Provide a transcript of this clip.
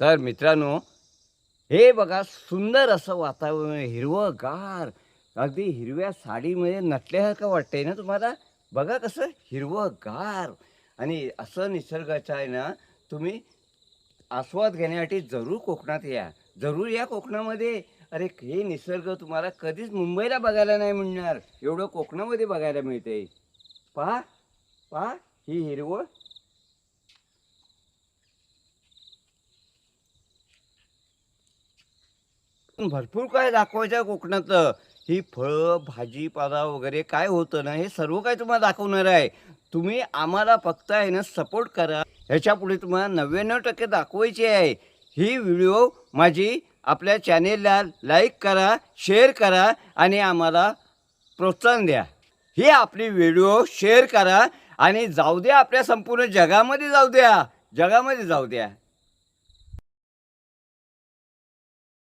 तर मित्रांनो, हे बघा सुंदर असं वातावरण, हिरवंगार, अगदी हिरव्या साडीमध्ये नटल्यासारखं वाटतंय ना तुम्हाला? बघा कसं हिरवंगार आणि असं निसर्गाचं आहे ना, तुम्ही आस्वाद घेण्यासाठी जरूर कोकणात या. जरूर या कोकणामध्ये. अरे, हे निसर्ग तुम्हाला कधीच मुंबईला बघायला नाही मिळणार. एवढं कोकणामध्ये बघायला मिळतंय. पहा, पहा ही हिरवळ. भरपूर काय दाखवायचं आहे कोकणातलं. ही फळं, भाजीपाला वगैरे काय होतं ना, हे सर्व काही तुम्हाला दाखवणार आहे. तुम्ही आम्हाला फक्त आहे ना सपोर्ट करा. ह्याच्यापुढे तुम्हाला 99% दाखवायची आहे. ही व्हिडिओ माझी आपल्या चॅनेलला लाईक करा, शेअर करा आणि आम्हाला प्रोत्साहन द्या. ही आपली व्हिडिओ शेअर करा आणि जाऊ द्या आपल्या संपूर्ण जगामध्ये जाऊ द्या. जगामध्ये जाऊ द्या.